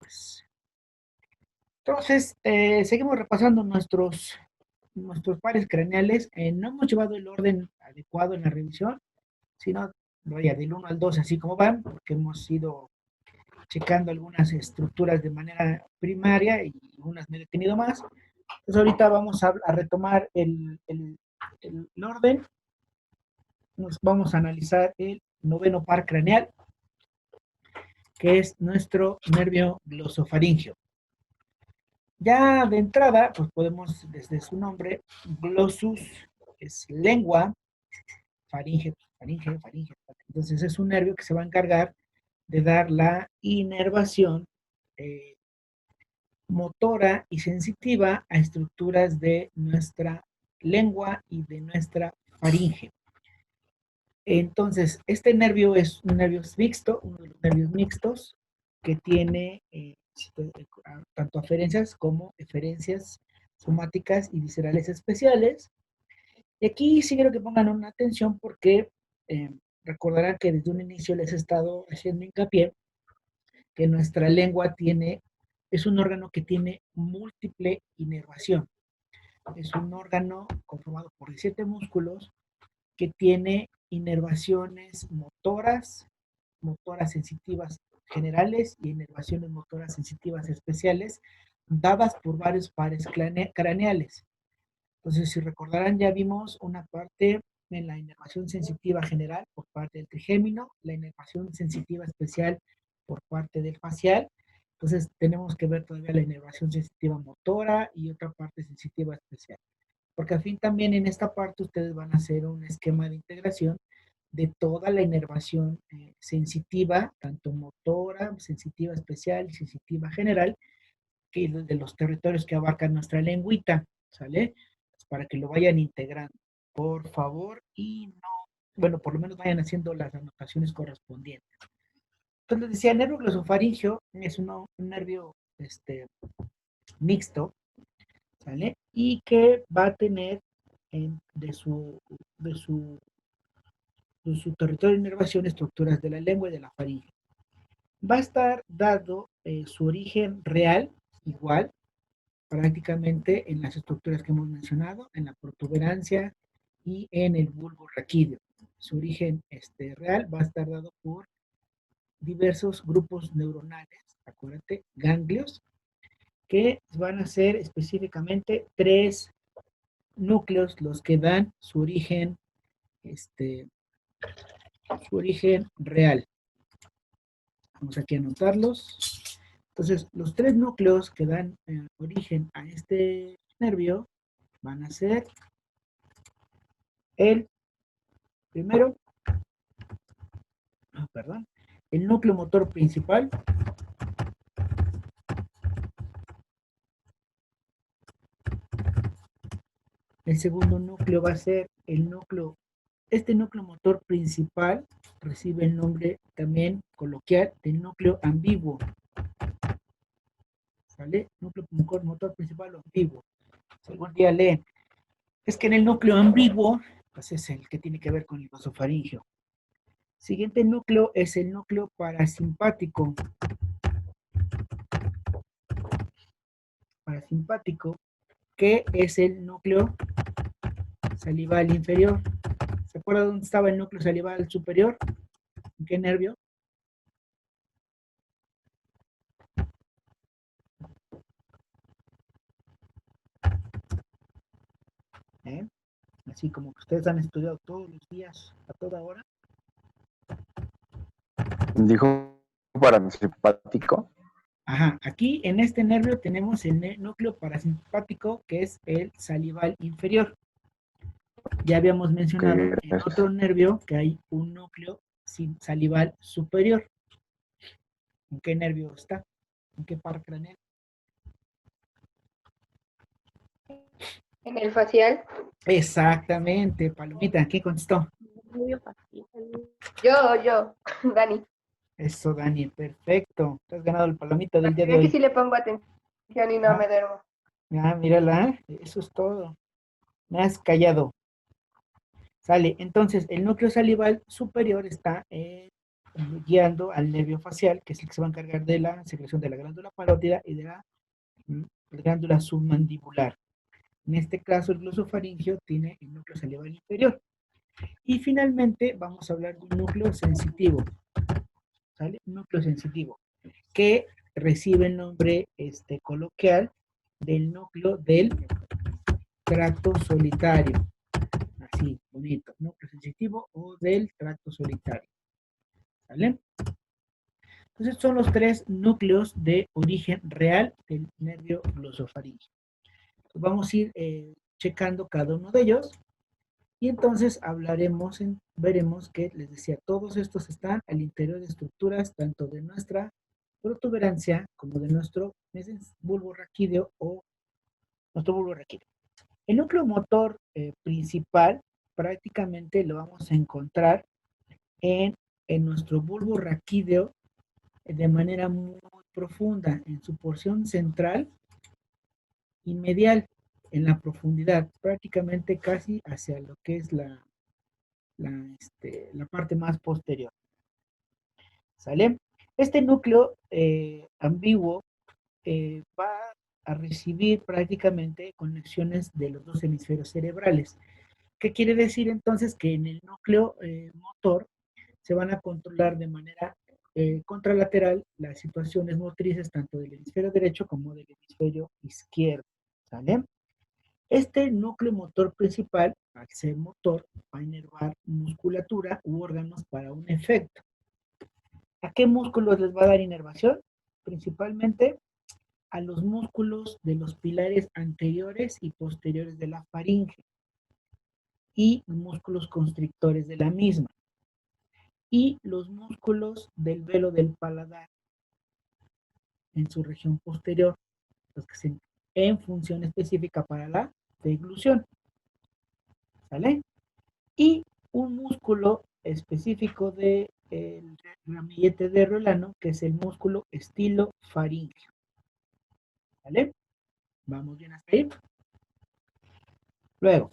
pues. Entonces, seguimos repasando nuestros pares craneales. No hemos llevado el orden adecuado en la revisión, sino, vaya, del 1 al 2, así como van, porque hemos ido checando algunas estructuras de manera primaria y unas me he detenido más. Entonces, ahorita vamos a retomar el orden. Nos vamos a analizar el noveno par craneal, que es nuestro nervio glosofaringeo. Ya de entrada, pues podemos, desde su nombre, glossus es lengua, faringe, faringe, faringe. Entonces es un nervio que se va a encargar de dar la inervación motora y sensitiva a estructuras de nuestra lengua y de nuestra faringe. Entonces, este nervio es un nervio mixto, uno de los nervios mixtos, que tiene tanto aferencias como eferencias somáticas y viscerales especiales. Y aquí sí quiero que pongan una atención porque recordarán que desde un inicio les he estado haciendo hincapié que nuestra lengua es un órgano que tiene múltiple inervación. Es un órgano conformado por 17 músculos que tiene inervaciones motoras sensitivas generales y inervaciones motoras sensitivas especiales, dadas por varios pares craneales. Entonces, si recordarán, ya vimos una parte en la inervación sensitiva general por parte del trigémino, la inervación sensitiva especial por parte del facial. Entonces, tenemos que ver todavía la inervación sensitiva motora y otra parte sensitiva especial. Porque al fin también en esta parte ustedes van a hacer un esquema de integración de toda la inervación sensitiva, tanto motora, sensitiva especial y sensitiva general, que de los territorios que abarcan nuestra lengüita, ¿sale? Pues para que lo vayan integrando, por favor, y no, bueno, por lo menos vayan haciendo las anotaciones correspondientes. Entonces decía, el nervio glosofaringeo es un nervio mixto, ¿sale? Y que va a tener de su territorio de inervación estructuras de la lengua y de la faringe. Va a estar dado su origen real, igual, prácticamente en las estructuras que hemos mencionado, en la protuberancia y en el bulbo raquídeo. Su origen real va a estar dado por diversos grupos neuronales, acuérdate, ganglios, que van a ser específicamente 3 núcleos los que dan su origen real. Vamos aquí a anotarlos. Entonces, los 3 núcleos que dan origen a este nervio van a ser el primero, perdón, el núcleo motor principal, el segundo núcleo va a ser este núcleo motor principal recibe el nombre también coloquial de núcleo ambiguo, ¿sale? Núcleo motor principal o ambiguo. Si algún día leen, es que en el núcleo ambiguo, pues es el que tiene que ver con el vasofaringeo. Siguiente núcleo es el núcleo parasimpático. Parasimpático, que es el núcleo salival inferior. ¿Se acuerda dónde estaba el núcleo salival superior? ¿En qué nervio? ¿Eh? Así como que ustedes han estudiado todos los días, a toda hora. Dijo parasimpático. Ajá, aquí en este nervio tenemos el núcleo parasimpático, que es el salival inferior. Ya habíamos mencionado Que en otro nervio que hay un núcleo salival superior. ¿En qué nervio está? ¿En qué par craneal? En el facial. Exactamente, Palomita, ¿qué contestó? Yo, Dani. Eso, Dani, perfecto. Te has ganado el palomita del día de Creo que hoy. sí le pongo atención y no me duermo. Mírala, eso es todo. Me has callado. Sale, entonces el núcleo salival superior está en guiando al nervio facial, que es el que se va a encargar de la secreción de la glándula parótida y de la glándula submandibular. En este caso, el glosofaringio tiene el núcleo salival inferior. Y finalmente, vamos a hablar de un núcleo sensitivo, ¿sale? Un núcleo sensitivo, que recibe el nombre coloquial del núcleo del tracto solitario. Así, bonito, núcleo sensitivo o del tracto solitario. ¿Vale? Entonces son los tres núcleos de origen real del nervio glosofaringio. Vamos a ir checando cada uno de ellos y entonces veremos que, les decía, todos estos están al interior de estructuras tanto de nuestra protuberancia como de nuestro bulbo raquídeo o nuestro bulbo raquídeo. El núcleo motor principal prácticamente lo vamos a encontrar en nuestro bulbo raquídeo de manera muy profunda, en su porción central y medial, en la profundidad, prácticamente casi hacia lo que es la parte más posterior. ¿Sale? Este núcleo ambiguo va a recibir prácticamente conexiones de los dos hemisferios cerebrales. ¿Qué quiere decir entonces? Que en el núcleo motor se van a controlar de manera contralateral las situaciones motrices tanto del hemisferio derecho como del hemisferio izquierdo. ¿Sale? Este núcleo motor principal, al ser motor, va a inervar musculatura u órganos para un efecto. ¿A qué músculos les va a dar inervación? Principalmente a los músculos de los pilares anteriores y posteriores de la faringe y músculos constrictores de la misma y los músculos del velo del paladar en su región posterior, los que se en función específica para la deglución. ¿Sale? Y un músculo específico del ramillete de Rolano, que es el músculo estilofaringeo. ¿Vale? Vamos bien hasta ahí. Luego,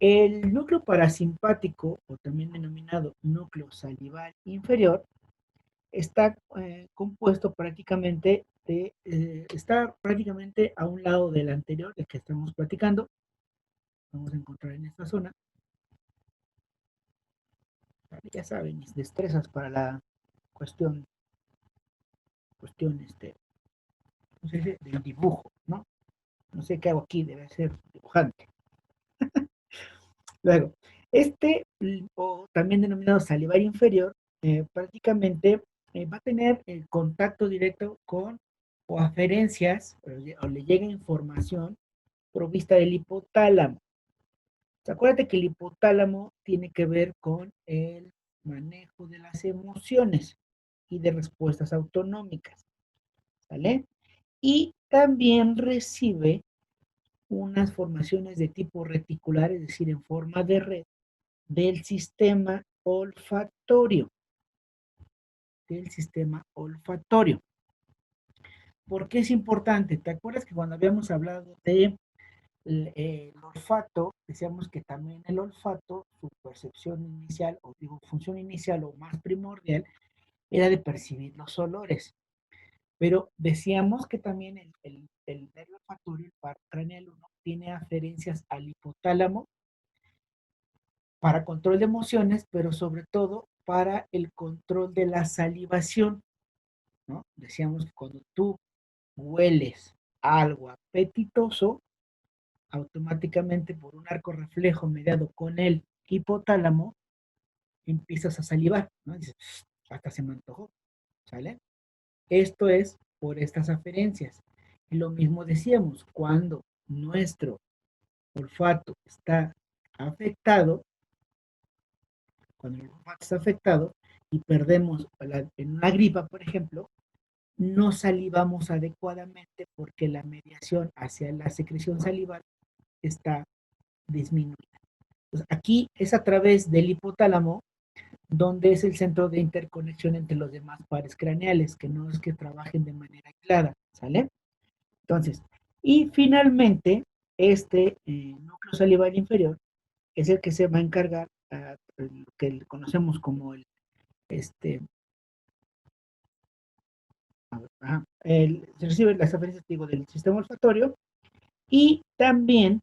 el núcleo parasimpático, o también denominado núcleo salival inferior, está compuesto prácticamente está prácticamente a un lado del anterior, del que estamos platicando. Vamos a encontrar en esta zona. Ya saben, mis destrezas para la cuestión no sé, del dibujo, ¿no? No sé qué hago aquí, debe ser dibujante. Luego, o también denominado salivar inferior, prácticamente va a tener el contacto directo con o aferencias, o le llega información provista del hipotálamo. Acuérdate que el hipotálamo tiene que ver con el manejo de las emociones y de respuestas autonómicas, ¿vale? Y también recibe unas formaciones de tipo reticular, es decir, en forma de red, del sistema olfatorio. ¿Por qué es importante? ¿Te acuerdas que cuando habíamos hablado de el olfato, decíamos que también el olfato, su percepción inicial, o digo, función inicial o más primordial, era de percibir los olores? Pero decíamos que también el nervio olfatorio, el par craneal 1, tiene aferencias al hipotálamo para control de emociones, pero sobre todo para el control de la salivación, ¿no? Decíamos que cuando tú hueles algo apetitoso, automáticamente por un arco reflejo mediado con el hipotálamo, empiezas a salivar, ¿no? Dices, hasta se me antojó, ¿sale? Esto es por estas aferencias. Y lo mismo decíamos, cuando nuestro olfato está afectado, cuando el olfato está afectado y perdemos en una gripa, por ejemplo, no salivamos adecuadamente porque la mediación hacia la secreción salival está disminuida. Pues aquí es a través del hipotálamo donde es el centro de interconexión entre los demás pares craneales, que no es que trabajen de manera aislada, ¿sale? Entonces, y finalmente, núcleo salival inferior es el que se va a encargar, lo que conocemos como Se reciben las afferencias, digo, del sistema olfatorio y también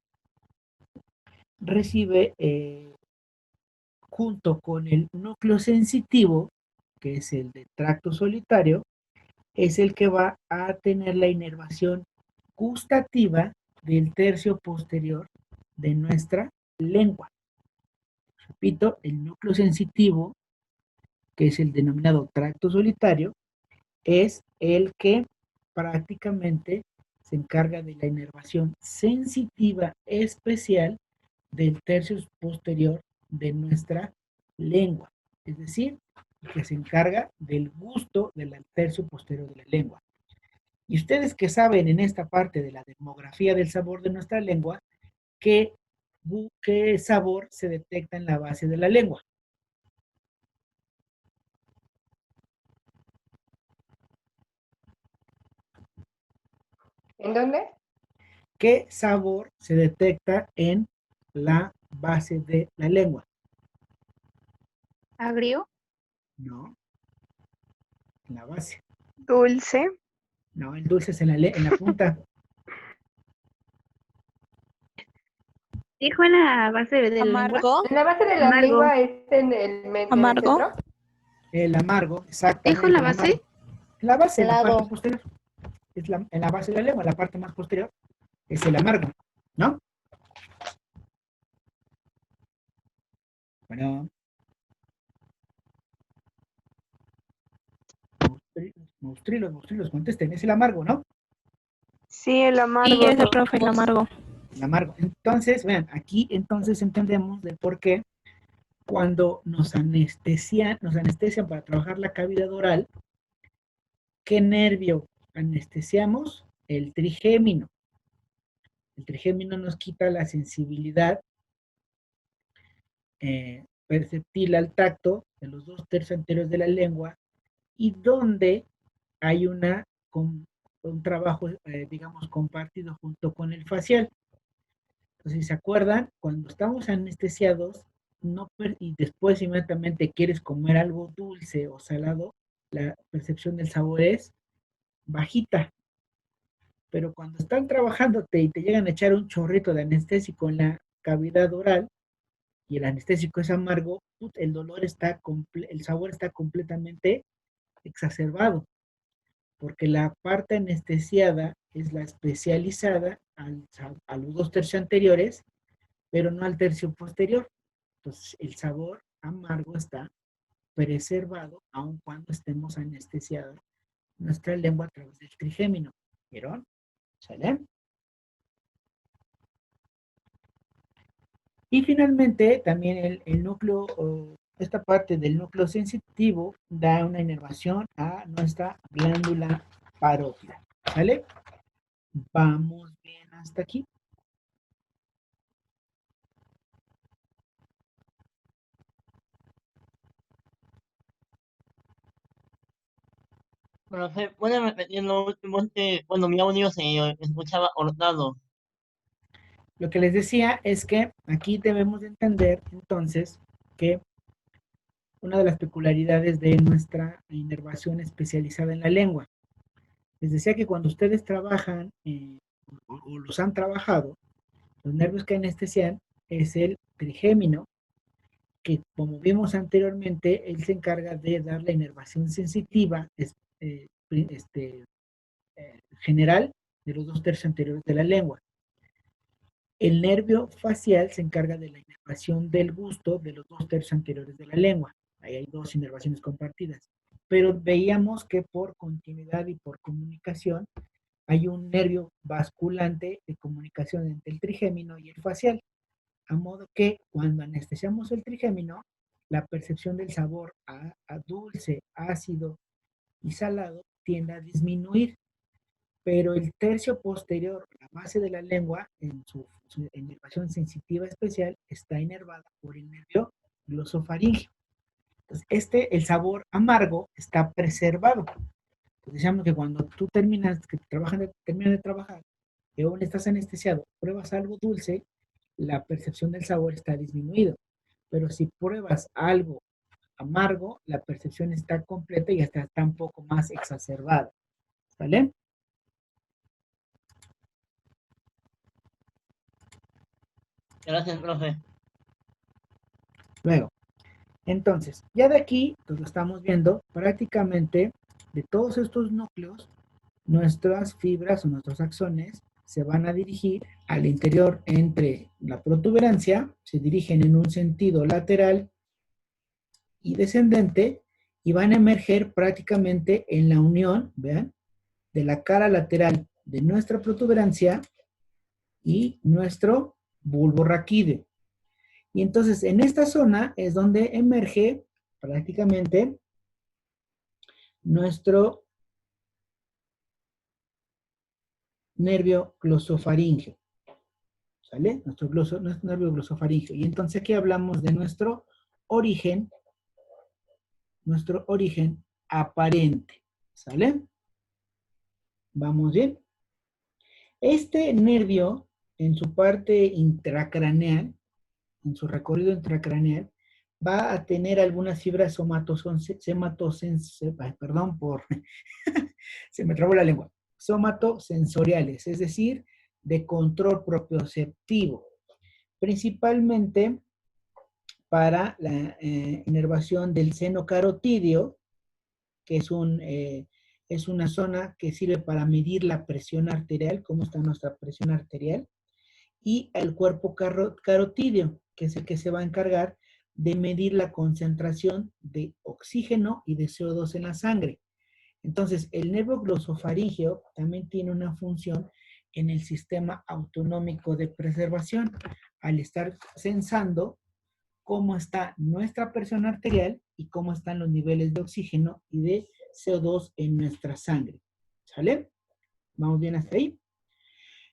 recibe junto con el núcleo sensitivo, que es el de tracto solitario, es el que va a tener la inervación gustativa del tercio posterior de nuestra lengua. Repito, el núcleo sensitivo, que es el denominado tracto solitario, es el que prácticamente se encarga de la inervación sensitiva especial del tercio posterior de nuestra lengua. Es decir, que se encarga del gusto del tercio posterior de la lengua. Y ustedes que saben en esta parte de la demografía del sabor de nuestra lengua, ¿qué, qué sabor se detecta en la base de la lengua? ¿En dónde? ¿Qué sabor se detecta en la base de la lengua? Agrio, No, en la base. dulce, No, el dulce es en la punta. dijo en la base de la lengua. Amargo. En la base de la Amargo. lengua es en el Amargo. centro. El amargo, exactamente. ¿Dijo en la el base? amargo. En la base, en la Helado. parte posterior. En la base de la lengua, la parte más posterior, es el amargo, ¿no? Bueno. Monstruilos, contesten, es el amargo, ¿no? Sí, el amargo. Sí, ese profe, el amargo. El amargo. Entonces, vean, aquí entonces entendemos de por qué cuando nos anestesian para trabajar la cavidad oral, ¿qué nervio anestesiamos? El trigémino. El trigémino nos quita la sensibilidad perceptible al tacto de los 2/3 anteriores de la lengua y donde hay un trabajo, digamos, compartido junto con el facial. Entonces, si se acuerdan, cuando estamos anestesiados y después inmediatamente quieres comer algo dulce o salado, la percepción del sabor es bajita. Pero cuando están trabajándote y te llegan a echar un chorrito de anestésico en la cavidad oral y el anestésico es amargo, el sabor está completamente exacerbado, porque la parte anestesiada es la especializada a los 2/3 anteriores, pero no al tercio posterior. Entonces, el sabor amargo está preservado aun cuando estemos anestesiados nuestra lengua a través del trigémino. ¿Vieron? ¿Sale? Y finalmente, también el núcleo, esta parte del núcleo sensitivo da una inervación a nuestra glándula parótida. ¿Sale? Vamos bien hasta aquí. Profe, ¿puede repetir lo último que cuando mi audio se escuchaba cortado? Lo que les decía es que aquí debemos de entender entonces que una de las peculiaridades de nuestra inervación especializada en la lengua. Les decía que cuando ustedes trabajan o los han trabajado, los nervios que anestesian es el trigémino, que como vimos anteriormente, él se encarga de dar la inervación sensitiva general de los 2/3 anteriores de la lengua. El nervio facial se encarga de la inervación del gusto de los 2/3 anteriores de la lengua. Ahí hay dos inervaciones compartidas. Pero veíamos que por continuidad y por comunicación hay un nervio basculante de comunicación entre el trigémino y el facial. A modo que cuando anestesiamos el trigémino, la percepción del sabor a dulce, ácido y salado tiende a disminuir, pero el tercio posterior, la base de la lengua, en su inervación sensitiva especial, está inervada por el nervio glosofaríngeo. Entonces, el sabor amargo está preservado. Entonces, decíamos que cuando tú terminas de trabajar y aún estás anestesiado, pruebas algo dulce, la percepción del sabor está disminuido. Pero si pruebas algo amargo, la percepción está completa y está un poco más exacerbada. ¿Vale? Gracias, profe. Luego, entonces, ya de aquí, pues lo estamos viendo, prácticamente de todos estos núcleos, nuestras fibras o nuestros axones se van a dirigir al interior entre la protuberancia, se dirigen en un sentido lateral y descendente y van a emerger prácticamente en la unión, vean, de la cara lateral de nuestra protuberancia y nuestro bulbo raquídeo. Y entonces en esta zona es donde emerge prácticamente nuestro nervio glosofaríngeo. ¿Sale? Nuestro nervio glosofaríngeo. Y entonces aquí hablamos de nuestro origen aparente. ¿Sale? ¿Vamos bien? Este nervio, en su parte intracraneal, en su recorrido intracraneal, va a tener algunas fibras perdón por, se me trabó la lengua, somatosensoriales, es decir, de control propioceptivo, principalmente para la inervación del seno carotídeo, que es una zona que sirve para medir la presión arterial, cómo está nuestra presión arterial, y el cuerpo carotídeo, que es el que se va a encargar de medir la concentración de oxígeno y de CO2 en la sangre. Entonces, el nervio glosofaríngeo también tiene una función en el sistema autonómico de preservación, al estar sensando cómo está nuestra presión arterial y cómo están los niveles de oxígeno y de CO2 en nuestra sangre. ¿Sale? ¿Vamos bien hasta ahí?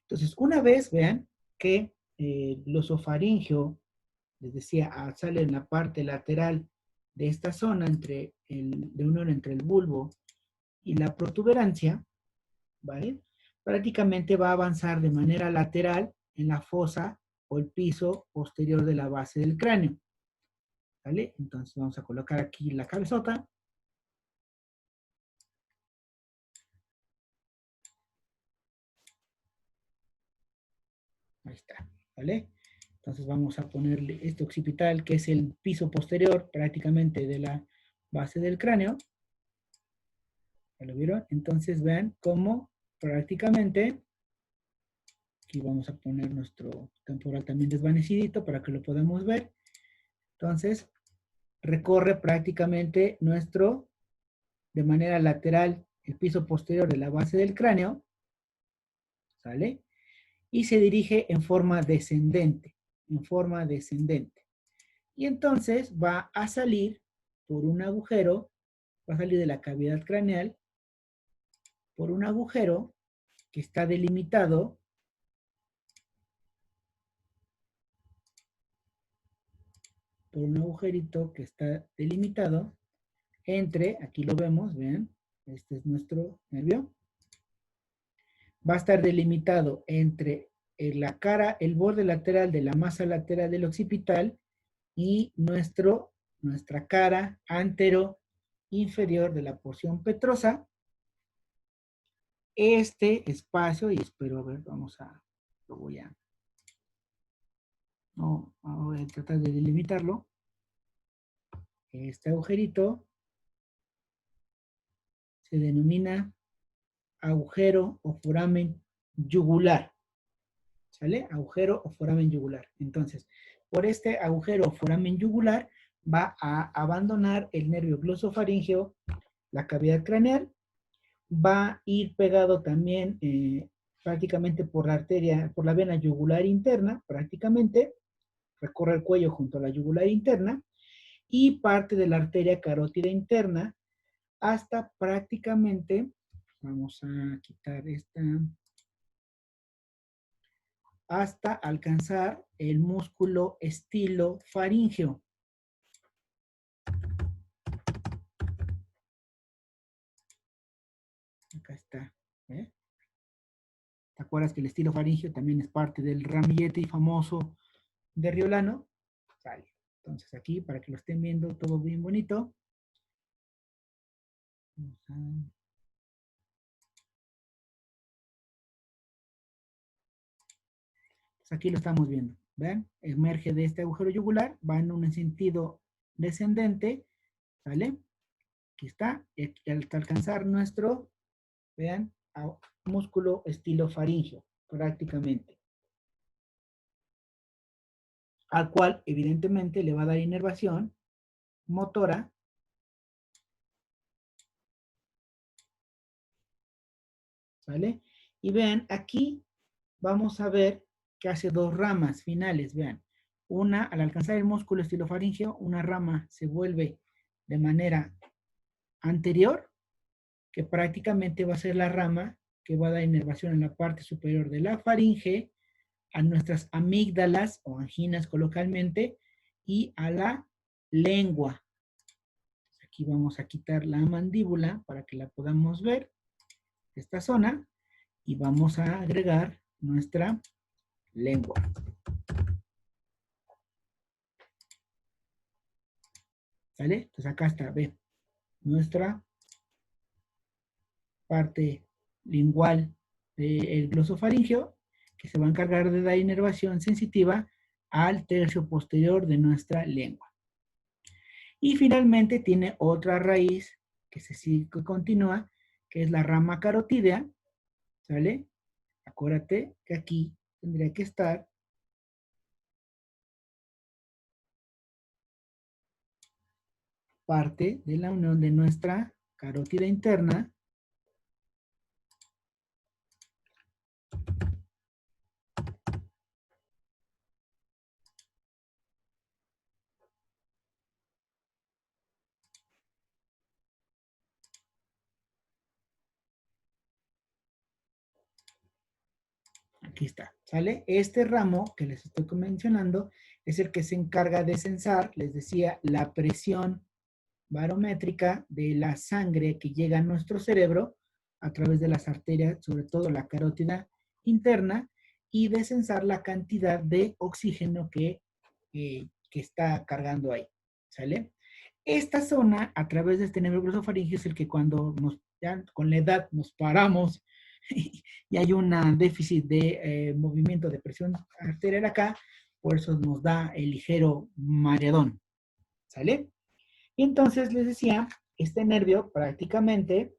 Entonces, una vez, vean, que el glosofaríngeo, les decía, sale en la parte lateral de esta zona de unión entre el bulbo y la protuberancia, ¿vale? Prácticamente va a avanzar de manera lateral en la fosa o el piso posterior de la base del cráneo, ¿vale? Entonces vamos a colocar aquí la cabezota. Ahí está, ¿vale? Entonces vamos a ponerle este occipital, que es el piso posterior prácticamente de la base del cráneo. ¿Ya lo vieron? Entonces vean cómo prácticamente, aquí vamos a poner nuestro temporal también desvanecidito para que lo podamos ver. Entonces, recorre prácticamente de manera lateral, el piso posterior de la base del cráneo, ¿sale? Y se dirige en forma descendente, Y entonces va a salir por un agujero, va a salir de la cavidad craneal por un agujero que está delimitado por un agujerito que está delimitado entre, aquí lo vemos, vean, este es nuestro nervio, va a estar delimitado entre la cara, el borde lateral de la masa lateral del occipital y nuestra cara antero inferior de la porción petrosa. Este espacio, y espero, a ver, voy a tratar de delimitarlo. Este agujerito se denomina agujero o foramen yugular. ¿Sale? Agujero o foramen yugular. Entonces, por este agujero o foramen yugular va a abandonar el nervio glosofaríngeo, la cavidad craneal, va a ir pegado también prácticamente por la arteria, por la vena yugular interna, prácticamente, recorre el cuello junto a la yugular interna, y parte de la arteria carótida interna hasta prácticamente, vamos a quitar esta, hasta alcanzar el músculo estilofaríngeo. Acá está. ¿Eh? ¿Te acuerdas que el estilofaríngeo también es parte del ramillete famoso de Riolano? Sale. Entonces aquí, para que lo estén viendo todo bien bonito. Pues aquí lo estamos viendo. ¿Ven? Emerge de este agujero yugular, va en un sentido descendente, ¿sale? Aquí está, y hasta alcanzar nuestro, vean, músculo estilofaringeo, prácticamente. Al cual, evidentemente, le va a dar inervación motora. ¿Vale? Y vean, aquí vamos a ver que hace dos ramas finales, vean. Una, al alcanzar el músculo estilofaringeo, una rama se vuelve de manera anterior, que prácticamente va a ser la rama que va a dar inervación en la parte superior de la faringe, a nuestras amígdalas o anginas coloquialmente, y a la lengua. Aquí vamos a quitar la mandíbula para que la podamos ver, esta zona, y vamos a agregar nuestra lengua. ¿Sale? Entonces acá está, ve, nuestra parte lingual del glosofaringeo, que se va a encargar de dar inervación sensitiva al tercio posterior de nuestra lengua. Y finalmente tiene otra raíz que que continúa, que es la rama carotídea, ¿sale? Acuérdate que aquí tendría que estar parte de la unión de nuestra carótida interna aquí está, ¿sale? Este ramo que les estoy mencionando es el que se encarga de censar, les decía, la presión barométrica de la sangre que llega a nuestro cerebro a través de las arterias, sobre todo la carótida interna, y de censar la cantidad de oxígeno que está cargando ahí, ¿sale? Esta zona, a través de este nervio glosofaringeo, es el que cuando ya con la edad nos paramos y hay un déficit de movimiento de presión arterial acá, por eso nos da el ligero mareadón, ¿sale? Y entonces les decía, este nervio prácticamente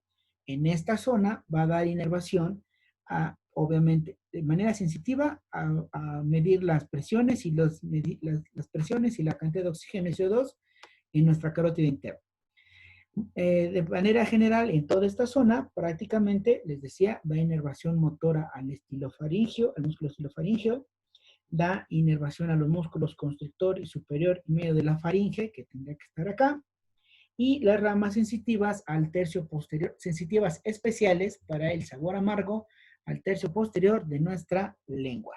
en esta zona va a dar inervación obviamente, de manera sensitiva a medir las presiones y las presiones y la cantidad de oxígeno y CO2 en nuestra carótida interna. De manera general, en toda esta zona, prácticamente, les decía, da inervación motora al estilofaringeo, al músculo estilofaringeo, da inervación a los músculos constrictor y superior y medio de la faringe, que tendría que estar acá, y las ramas sensitivas al tercio posterior, sensitivas especiales para el sabor amargo, al tercio posterior de nuestra lengua.